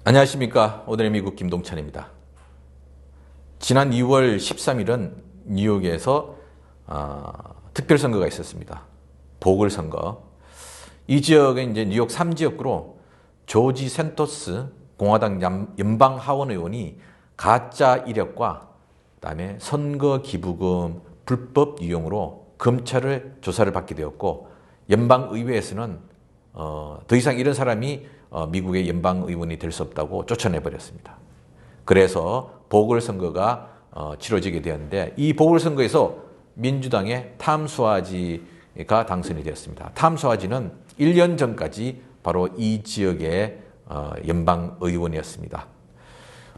안녕하십니까. 오늘의 미국 김동찬입니다. 지난 2월 13일은 뉴욕에서 특별선거가 있었습니다. 보궐선거. 이 지역은 이제 뉴욕 3지역구로 조지 센토스 공화당 연방 하원 의원이 가짜 이력과 그다음에 선거 기부금 불법 유용으로 검찰을 조사를 받게 되었고, 연방 의회에서는 더 이상 이런 사람이 미국의 연방 의원이 될 수 없다고 쫓아내 버렸습니다. 그래서 보궐선거가 치러지게 되었는데, 이 보궐선거에서 민주당의 탐 수아지가 당선이 되었습니다. 탐 수아지는 1년 전까지 바로 이 지역의 연방 의원이었습니다.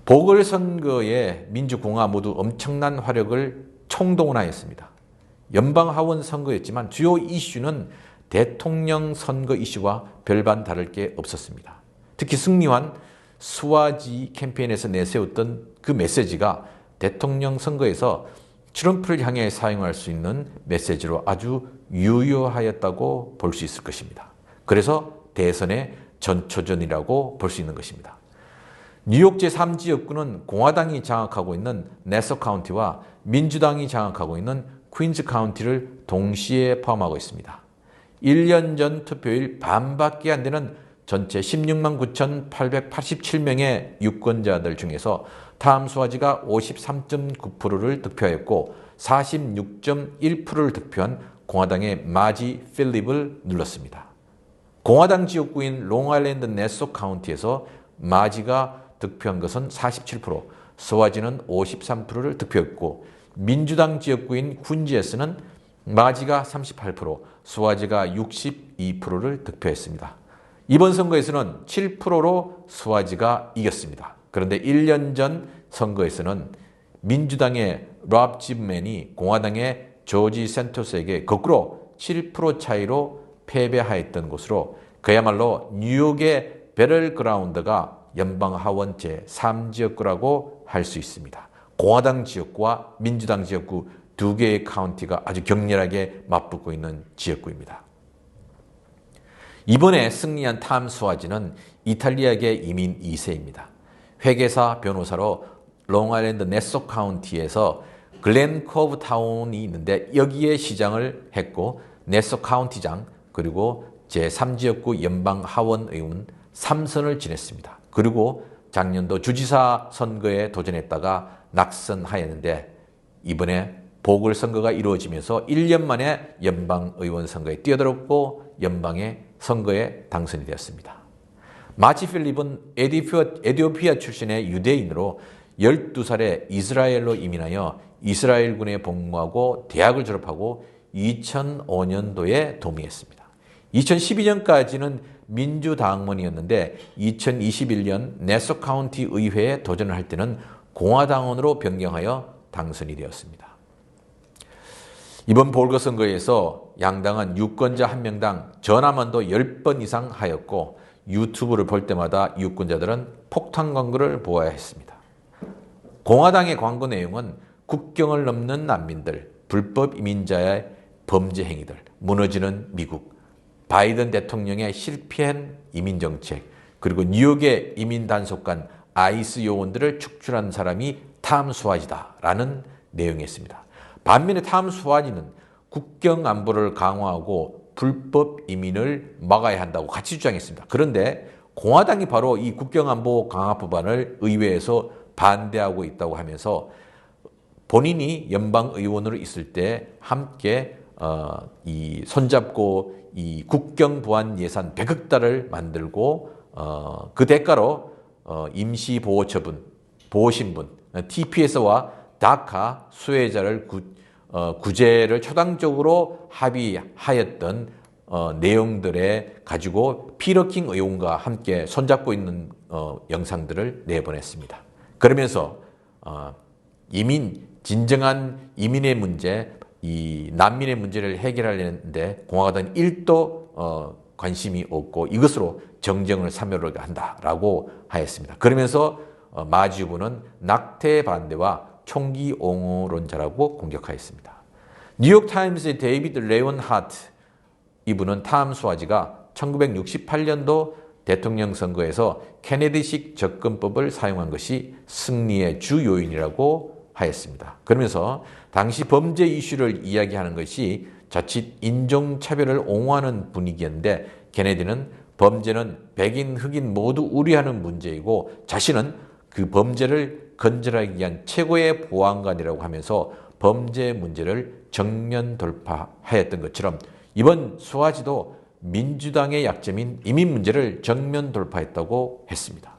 보궐선거에 민주공화 모두 엄청난 화력을 총동원하였습니다. 연방하원 선거였지만 주요 이슈는 대통령 선거 이슈와 별반 다를 게 없었습니다. 특히 승리한 수아지 캠페인에서 내세웠던 그 메시지가 대통령 선거에서 트럼프를 향해 사용할 수 있는 메시지로 아주 유효하였다고 볼 수 있을 것입니다. 그래서 대선의 전초전이라고 볼 수 있는 것입니다. 뉴욕 제3지역구는 공화당이 장악하고 있는 네서 카운티와 민주당이 장악하고 있는 퀸즈 카운티를 동시에 포함하고 있습니다. 1년 전 투표일 반밖에 안 되는 전체 16만 9,887명의 유권자들 중에서 탐 수아지가 53.9%를 득표하였고 46.1%를 득표한 공화당의 마지 필립을 눌렀습니다. 공화당 지역구인 롱아일랜드 네소 카운티에서 마지가 득표한 것은 47%, 수아지는 53%를 득표했고, 민주당 지역구인 퀸즈에서는 마지가 38%, 수아지가 62%를 득표했습니다. 이번 선거에서는 7%로 수아지가 이겼습니다. 그런데 1년 전 선거에서는 민주당의 롭 집맨이 공화당의 조지 센토스에게 거꾸로 7% 차이로 패배하였던 곳으로, 그야말로 뉴욕의 배럴그라운드가 연방하원 제3지역구라고 할 수 있습니다. 공화당 지역구와 민주당 지역구 두 개의 카운티가 아주 격렬하게 맞붙고 있는 지역구입니다. 이번에 승리한 탐 수아지는 이탈리아계 이민 2세입니다. 회계사 변호사로 롱아일랜드 네소 카운티에서 글렌 코브 타운이 있는데 여기에 시장을 했고, 네소 카운티장 그리고 제3지역구 연방 하원 의원 3선을 지냈습니다. 그리고 작년도 주지사 선거에 도전했다가 낙선하였는데, 이번에 보궐선거가 이루어지면서 1년 만에 연방의원 선거에 뛰어들었고 연방의 선거에 당선이 되었습니다. 마지 필립은 에티오피아 출신의 유대인으로 12살에 이스라엘로 이민하여 이스라엘군에 복무하고 대학을 졸업하고 2005년도에 도미했습니다. 2012년까지는 민주당원이었는데 2021년 네소 카운티 의회에 도전을 할 때는 공화당원으로 변경하여 당선이 되었습니다. 이번 보궐선거에서 양당은 유권자 한 명당 전화만도 10번 이상 하였고, 유튜브를 볼 때마다 유권자들은 폭탄 광고를 보아야 했습니다. 공화당의 광고 내용은 국경을 넘는 난민들, 불법 이민자의 범죄 행위들, 무너지는 미국, 바이든 대통령의 실패한 이민정책, 그리고 뉴욕의 이민 단속관 아이스 요원들을 축출한 사람이 탐 수아지다라는 내용이었습니다. 반면에 탐 수아지는 국경 안보를 강화하고 불법 이민을 막아야 한다고 같이 주장했습니다. 그런데 공화당이 바로 이 국경 안보 강화 법안을 의회에서 반대하고 있다고 하면서 본인이 연방 의원으로 있을 때 함께 이 손잡고 이 국경 보안 예산 100억 달러를 만들고 그 대가로 임시 보호 처분, 보호 신분, TPS와 다카 수혜자를 구제를 초당적으로 합의하였던 내용들에 가지고 피러킹 의원과 함께 손잡고 있는 영상들을 내보냈습니다. 그러면서 진정한 이민의 문제, 이 난민의 문제를 해결하려는데 공화당은 1도 관심이 없고 이것으로 정쟁을 사묘를 한다라고 하였습니다. 그러면서 마지 후보는 낙태 반대와 총기 옹호론자라고 공격하였습니다. 뉴욕타임스의 데이비드 레온 하트, 이분은 탐 수아지가 1968년도 대통령 선거에서 케네디식 접근법을 사용한 것이 승리의 주 요인이라고 하였습니다. 그러면서 당시 범죄 이슈를 이야기하는 것이 자칫 인종차별을 옹호하는 분위기였는데 케네디는 범죄는 백인, 흑인 모두 우려하는 문제이고 자신은 그 범죄를 건절하기 위한 최고의 보안관이라고 하면서 범죄 문제를 정면 돌파하였던 것처럼 이번 수아지도 민주당의 약점인 이민 문제를 정면 돌파했다고 했습니다.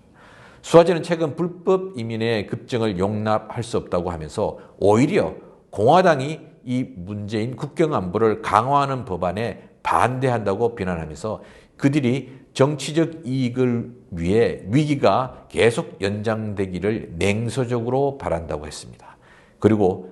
수아지는 최근 불법 이민의 급증을 용납할 수 없다고 하면서 오히려 공화당이 이 문제인 국경 안보를 강화하는 법안에 반대한다고 비난하면서 그들이 정치적 이익을 위해 위기가 계속 연장되기를 냉소적으로 바란다고 했습니다. 그리고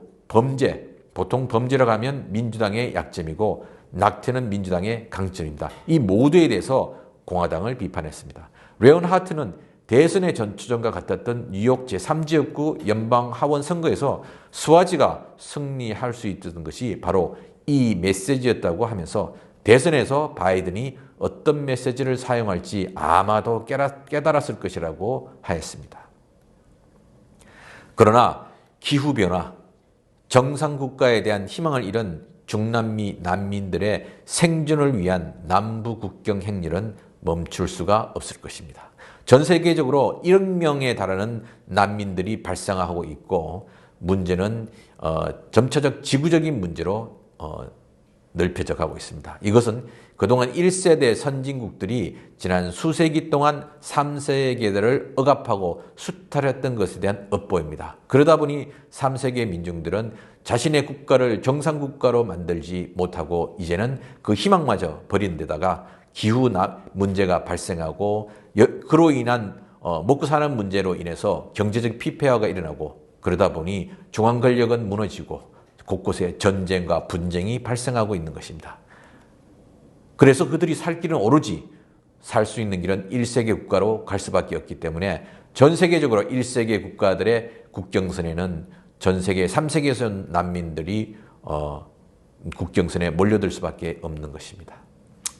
보통 범죄라고 하면 민주당의 약점이고 낙태는 민주당의 강점입니다. 이 모두에 대해서 공화당을 비판했습니다. 레온 하트는 대선의 전초전과 같았던 뉴욕 제3지역구 연방하원 선거에서 수아지가 승리할 수 있었던 것이 바로 이 메시지였다고 하면서 대선에서 바이든이 어떤 메시지를 사용할지 아마도 깨달았을 것이라고 하였습니다. 그러나 기후변화, 정상국가에 대한 희망을 잃은 중남미 난민들의 생존을 위한 남부 국경 행렬은 멈출 수가 없을 것입니다. 전 세계적으로 1억 명에 달하는 난민들이 발생하고 있고 문제는 점차적 지구적인 문제로 넓혀져 가고 있습니다. 이것은 그동안 1세대 선진국들이 지난 수세기 동안 3세계들을 억압하고 수탈했던 것에 대한 업보입니다. 그러다 보니 3세계 민중들은 자신의 국가를 정상국가로 만들지 못하고 이제는 그 희망마저 버린 데다가 기후 문제가 발생하고 그로 인한 먹고 사는 문제로 인해서 경제적 피폐화가 일어나고 그러다 보니 중앙 권력은 무너지고 곳곳에 전쟁과 분쟁이 발생하고 있는 것입니다. 그래서 그들이 살 길은 오로지 살 수 있는 길은 1세계 국가로 갈 수밖에 없기 때문에 전 세계적으로 1세계 국가들의 국경선에는 전 세계 3세계선 난민들이 국경선에 몰려들 수밖에 없는 것입니다.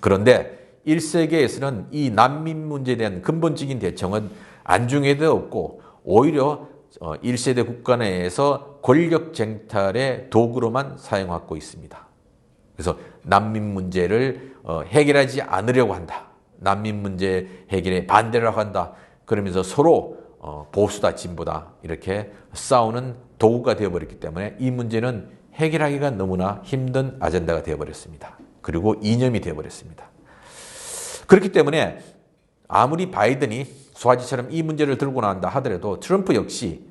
그런데 1세계에서는 이 난민 문제에 대한 근본적인 대책은 안중에도 없고 오히려 1세대 국가 내에서 권력 쟁탈의 도구로만 사용하고 있습니다. 그래서 난민 문제를 해결하지 않으려고 한다. 난민 문제 해결에 반대를 한다. 그러면서 서로 보수다 진보다 이렇게 싸우는 도구가 되어버렸기 때문에 이 문제는 해결하기가 너무나 힘든 아젠다가 되어버렸습니다. 그리고 이념이 되어버렸습니다. 그렇기 때문에 아무리 바이든이 수아지처럼 이 문제를 들고 나온다 하더라도 트럼프 역시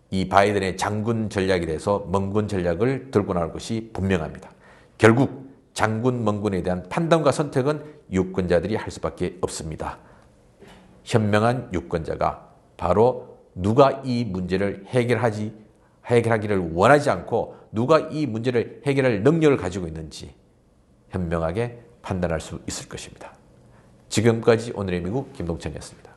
이 바이든의 장군 전략에 대해서 멍군 전략을 들고 나올 것이 분명합니다. 결국 장군, 멍군에 대한 판단과 선택은 유권자들이 할 수밖에 없습니다. 현명한 유권자가 바로 누가 이 문제를 해결하기를 원하지 않고 누가 이 문제를 해결할 능력을 가지고 있는지 현명하게 판단할 수 있을 것입니다. 지금까지 오늘의 미국 김동천이었습니다.